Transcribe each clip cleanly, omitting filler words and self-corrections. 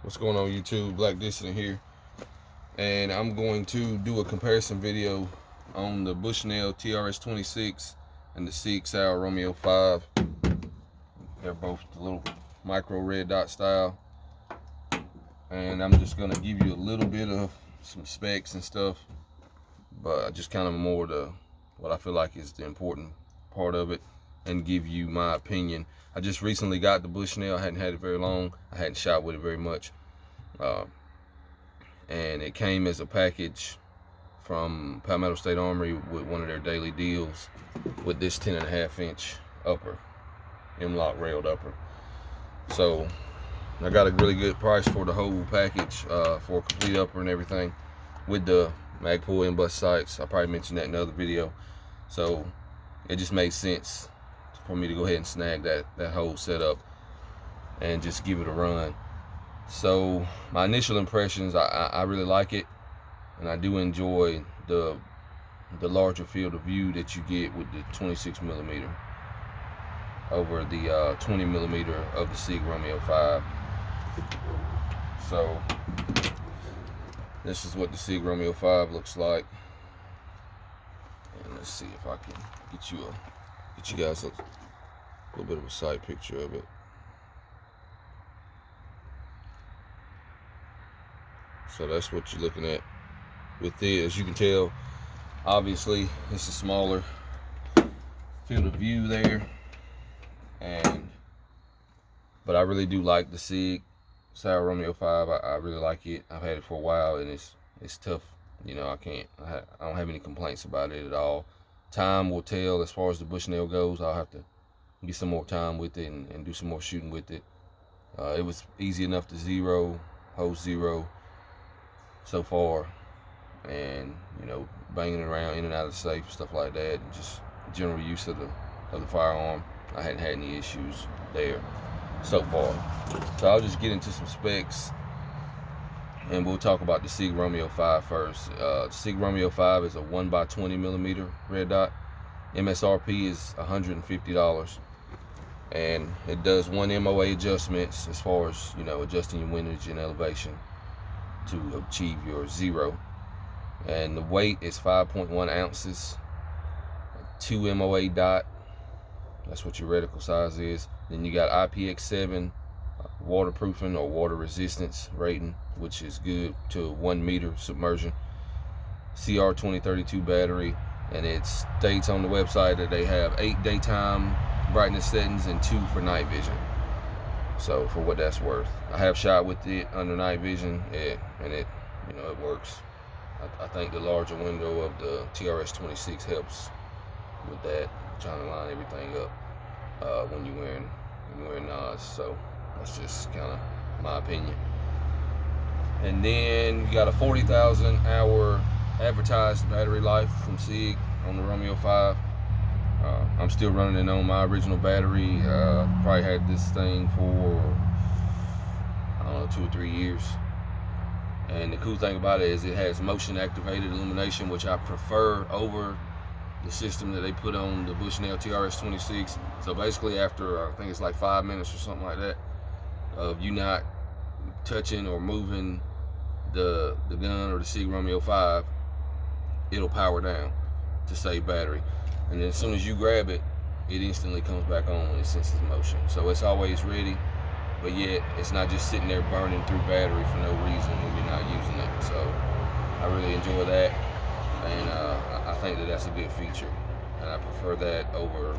What's going on YouTube? Black Dissident here, and I'm going to do a comparison video on the Bushnell TRS-26 and the Sig Romeo 5. They're both the little micro red dot style, and I'm just going to give you a little bit of some specs and stuff, but just kind of more what I feel like is the important part of it, and give you my opinion. I just recently got the Bushnell. I hadn't had it very long. I hadn't shot with it very much. And it came as a package from Palmetto State Armory with one of their daily deals with this 10.5-inch upper, M-lock railed upper. So I got a really good price for the whole package, for a complete upper and everything, with the Magpul in-bust sights. I probably mentioned that in another video. So it just made sense for me to go ahead and snag that whole setup and just give it a run. So my initial impressions, I really like it, and I do enjoy the larger field of view that you get with the 26mm over the 20mm of the Sig Romeo 5. So this is what the Sig Romeo 5 looks like, and let's see if I can get you guys a little bit of a sight picture of it. So that's what you're looking at with it. As you can tell, obviously it's a smaller field of view there, but I really do like the Sig Romeo 5. I really like it. I've had it for a while, and it's tough. You know, I don't have any complaints about it at all. Time will tell. As far as the Bushnell goes, I'll have to get some more time with it and do some more shooting with it. It was easy enough to hold zero so far, and you know, banging it around in and out of the safe, stuff like that, and just general use of the firearm. I hadn't had any issues there so far. So I'll just get into some specs, and we'll talk about the Sig Romeo 5 first. The Sig Romeo 5 is a 1x20mm red dot. MSRP is $150, and it does one MOA adjustments as far as, you know, adjusting your windage and elevation to achieve your zero. And the weight is 5.1 ounces, 2 MOA dot. That's what your reticle size is. Then you got IPX7 waterproofing or water resistance rating, which is good to 1 meter submersion. CR2032 battery, and it states on the website that they have 8 daytime brightness settings and 2 for night vision. So for what that's worth, I have shot with it under night vision, and it, you know, it works. I think the larger window of the TRS-26 helps with that, trying to line everything up when you're wearing nods. So that's just kind of my opinion. And then you got a 40,000 hour advertised battery life from Sig on the Romeo 5. I'm still running it on my original battery. Probably had this thing for, I don't know, 2 or 3 years. And the cool thing about it is it has motion activated illumination, which I prefer over the system that they put on the Bushnell TRS-26. So basically after, I think it's like 5 minutes or something like that, of you not touching or moving the gun or the Sig Romeo 5, it'll power down to save battery. And then as soon as you grab it, it instantly comes back on when it senses motion. So it's always ready, but yet it's not just sitting there burning through battery for no reason when you're not using it. So I really enjoy that, and I think that that's a good feature, and I prefer that over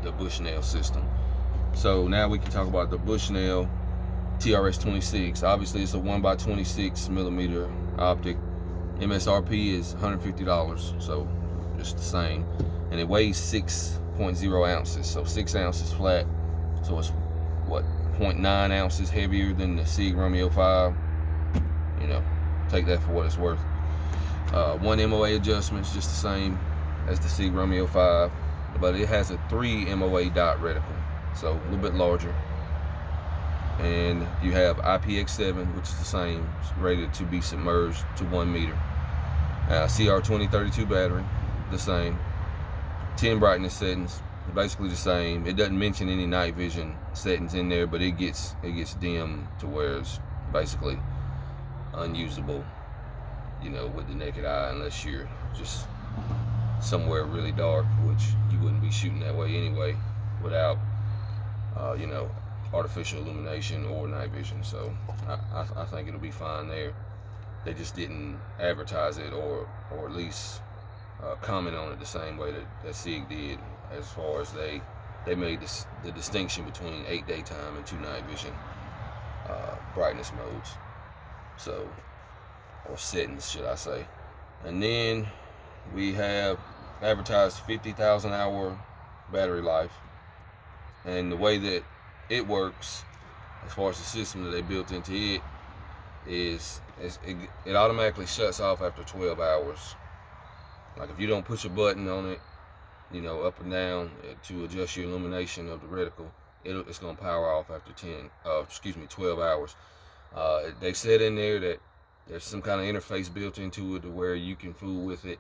the Bushnell system. So now we can talk about the Bushnell TRS-26. Obviously it's a 1x26mm optic. MSRP is $150, so just the same. And it weighs 6.0 ounces, so 6 ounces flat. So it's what, 0.9 ounces heavier than the Sig Romeo 5. You know, take that for what it's worth. 1 MOA adjustments, just the same as the Sig Romeo 5, but it has a 3 MOA dot reticle, so a little bit larger. And you have IPX7, which is the same, rated to be submerged to 1 meter. CR2032 battery, the same. 10 brightness settings, basically the same. It doesn't mention any night vision settings in there, but it gets dim to where it's basically unusable, you know, with the naked eye, unless you're just somewhere really dark, which you wouldn't be shooting that way anyway without you know, artificial illumination or night vision. So I think it'll be fine there. They just didn't advertise it or at least comment on it the same way that Sig did, as far as they made the distinction between 8 daytime and 2 night vision brightness modes, so, or settings should I say. And then we have advertised 50,000 hour battery life, and the way that it works, as far as the system that they built into it, is it automatically shuts off after 12 hours. Like if you don't push a button on it, you know, up and down to adjust your illumination of the reticle, it's gonna power off after 12 hours. They said in there that there's some kind of interface built into it to where you can fool with it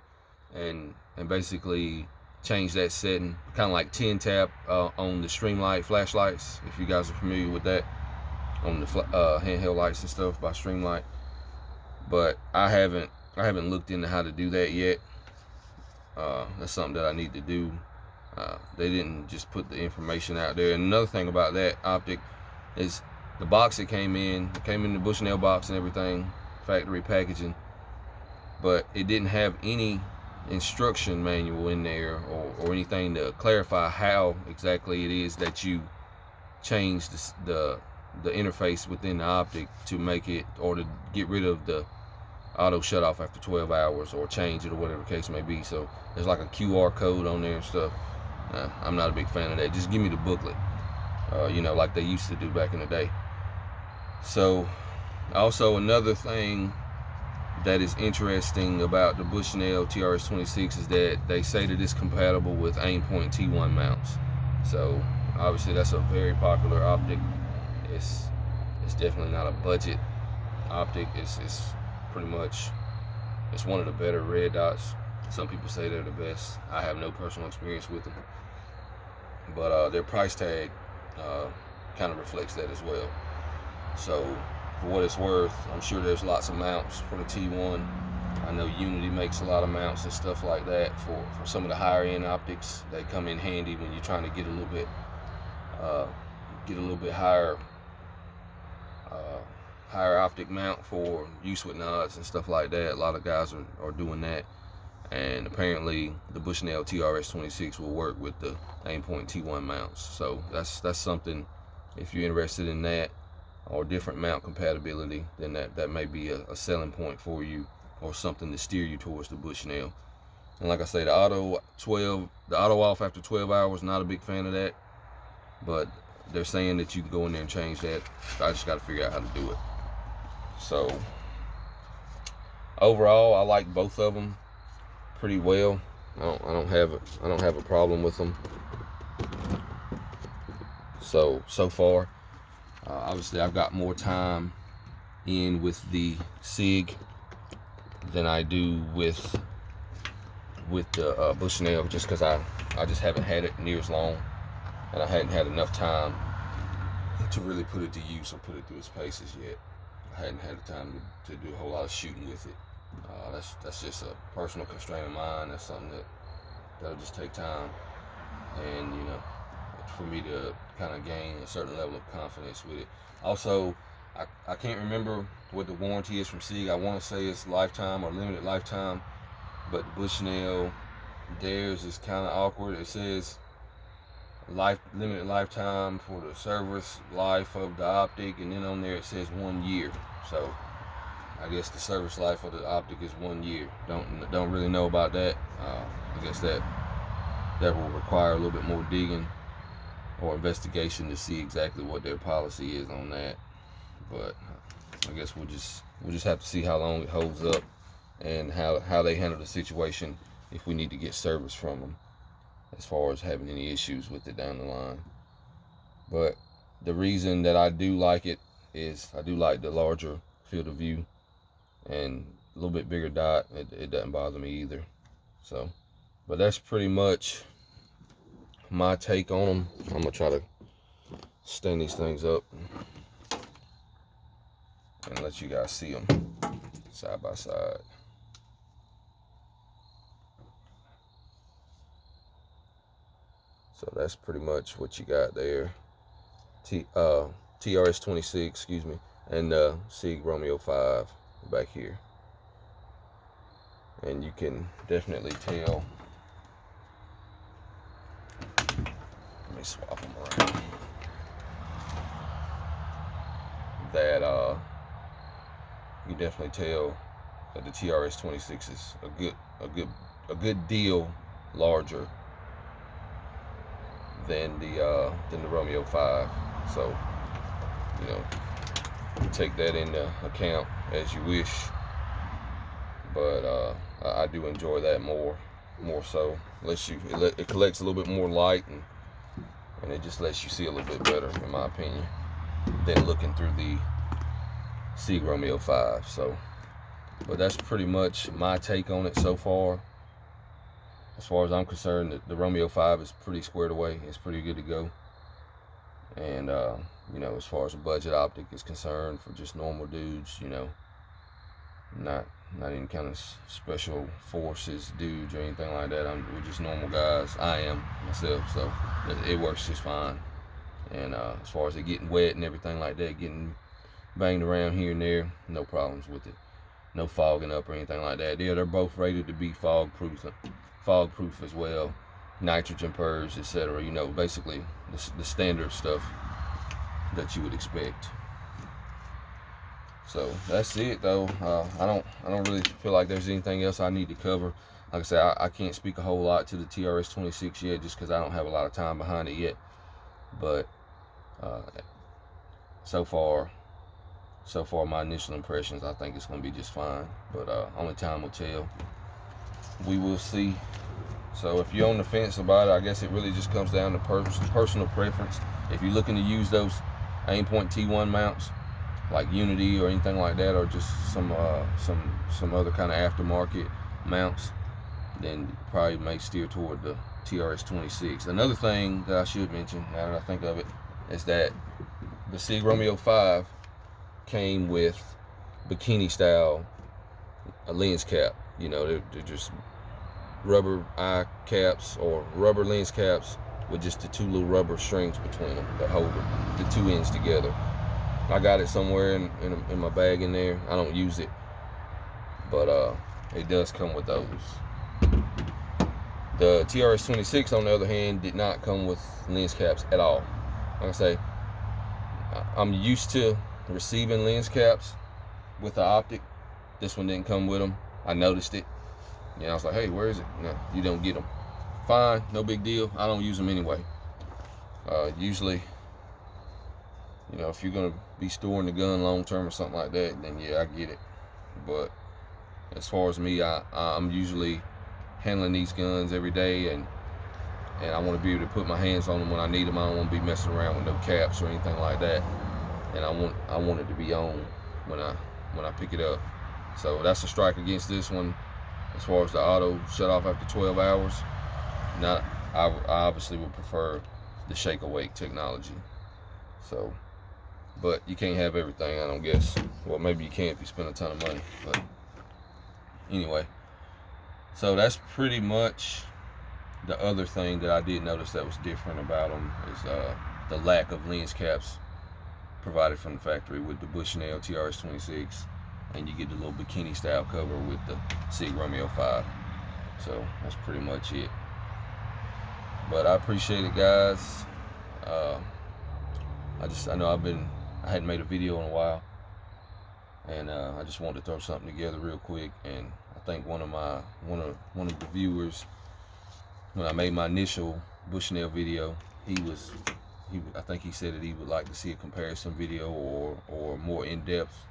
and basically change that setting, kind of like 10 tap on the Streamlight flashlights, if you guys are familiar with that, on the handheld lights and stuff by Streamlight. But I haven't looked into how to do that yet. That's something that I need to do. They didn't just put the information out there. And another thing about that optic is the box it came in the Bushnell box and everything, factory packaging, but it didn't have any instruction manual in there or anything to clarify how exactly it is that you change the interface within the optic to make it, or to get rid of the auto shut off after 12 hours or change it or whatever the case may be. So there's like a QR code on there and stuff. I'm not a big fan of that. Just give me the booklet, you know, like they used to do back in the day. So also another thing that is interesting about the Bushnell TRS-26 is that they say that it's compatible with Aimpoint T1 mounts. So obviously that's a very popular optic. It's definitely not a budget optic. It's pretty much, it's one of the better red dots. Some people say they're the best. I have no personal experience with them, but their price tag kind of reflects that as well. So for what it's worth, I'm sure there's lots of mounts for the T1. I know Unity makes a lot of mounts and stuff like that for some of the higher end optics. They come in handy when you're trying to get a little bit higher optic mount for use with nods and stuff like that. A lot of guys are doing that, and apparently the Bushnell TRS-26 will work with the Aimpoint T1 mounts. So that's something, if you're interested in that or different mount compatibility, then that may be a selling point for you, or something to steer you towards the Bushnell. And like I say, the auto off after 12 hours, not a big fan of that, but they're saying that you can go in there and change that. I just got to figure out how to do it. So overall, I like both of them pretty well. I don't have a problem with them so far. Obviously, I've got more time in with the Sig than I do with the Bushnell, just because I just haven't had it near as long, and I hadn't had enough time to really put it to use or put it through its paces yet. I hadn't had the time to do a whole lot of shooting with it. That's just a personal constraint of mine. That's something that'll just take time, and you know, for me to kind of gain a certain level of confidence with it. Also, I can't remember what the warranty is from Sig. I want to say it's lifetime or limited lifetime, but Bushnell, theirs is kind of awkward. It says limited lifetime for the service life of the optic, and then on there it says 1 year. So I guess the service life of the optic is 1 year. Don't really know about that. I guess that will require a little bit more digging or investigation to see exactly what their policy is on that. But I guess we'll just have to see how long it holds up and how they handle the situation if we need to get service from them, as far as having any issues with it down the line. But the reason that I do like it is I do like the larger field of view and a little bit bigger dot. It doesn't bother me either. So, but that's pretty much my take on them. I'm gonna try to stand these things up and let you guys see them side by side. So that's pretty much what you got there. TRS-26, excuse me, and Sig Romeo 5 back here. And you can definitely tell. Let me swap them around. That you definitely tell that the TRS-26 is a good deal larger than the Romeo 5. So, you know, take that into account as you wish. But I do enjoy that more so. It collects a little bit more light, and it just lets you see a little bit better, in my opinion, than looking through the Sig Romeo 5. So, but that's pretty much my take on it so far. As far as I'm concerned, the Romeo 5 is pretty squared away. It's pretty good to go. And you know, as far as a budget optic is concerned, for just normal dudes, you know, not any kind of special forces dudes or anything like that. We're just normal guys. I am myself, so it works just fine. And as far as it getting wet and everything like that, getting banged around here and there, no problems with it. No fogging up or anything like that. Yeah, they're both rated to be fog proof as well. Nitrogen purge, etc. You know, basically the standard stuff that you would expect. So that's it, though. I don't really feel like there's anything else I need to cover. Like I said, I can't speak a whole lot to the TRS-26 yet, just because I don't have a lot of time behind it yet. But so far my initial impressions, I think it's going to be just fine. But only time will tell. We will see. So if you're on the fence about it, I guess it really just comes down to personal preference. If you're looking to use those Aimpoint T1 mounts, like Unity or anything like that, or just some other kind of aftermarket mounts, then you probably may steer toward the TRS-26. Another thing that I should mention, now that I think of it, is that the Sig Romeo 5 came with bikini style lens cap. You know, they're just rubber eye caps or rubber lens caps with just the two little rubber strings between them that hold the two ends together. I got it somewhere in my bag in there. I don't use it, but it does come with those. The TRS-26, on the other hand, did not come with lens caps at all. Like I say, I'm used to receiving lens caps with the optic. This one didn't come with them. I noticed it. You know, I was like, hey, where is it? No, you don't get them. Fine, no big deal. I don't use them anyway. Usually, you know, if you're going to be storing the gun long term or something like that, then yeah, I get it. But as far as me, I'm usually handling these guns every day, and I want to be able to put my hands on them when I need them. I don't want to be messing around with no caps or anything like that. And I want it to be on when I pick it up. So that's a strike against this one. As far as the auto shut off after 12 hours, I obviously would prefer the shake awake technology. So, but you can't have everything, I don't guess. Well, maybe you can if you spend a ton of money. But anyway, so that's pretty much the other thing that I did notice that was different about them is the lack of lens caps provided from the factory with the Bushnell TRS-26. And you get the little bikini style cover with the Sig Romeo 5. So that's pretty much it. But I appreciate it, guys. I know I hadn't made a video in a while, and I just wanted to throw something together real quick. And I think one of the viewers, when I made my initial Bushnell video, I think he said that he would like to see a comparison video or more in-depth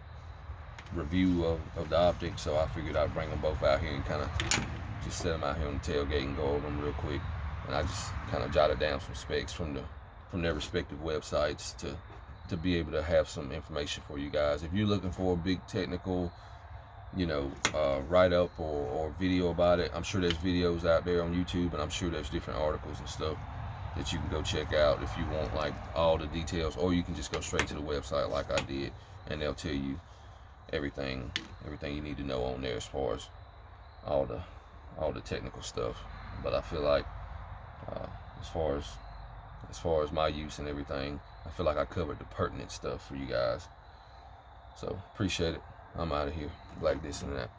review of the optic. So I figured I'd bring them both out here and kind of just set them out here on the tailgate and go over them real quick. And I just kind of jotted down some specs from their respective websites to be able to have some information for you guys. If you're looking for a big technical, you know, write-up or video about it, I'm sure there's videos out there on YouTube, and I'm sure there's different articles and stuff that you can go check out if you want like all the details, or you can just go straight to the website like I did, and they'll tell you everything you need to know on there as far as all the technical stuff. But I feel like as far as my use and everything, I feel like I covered the pertinent stuff for you guys. So appreciate it. I'm out of here. Black this and that.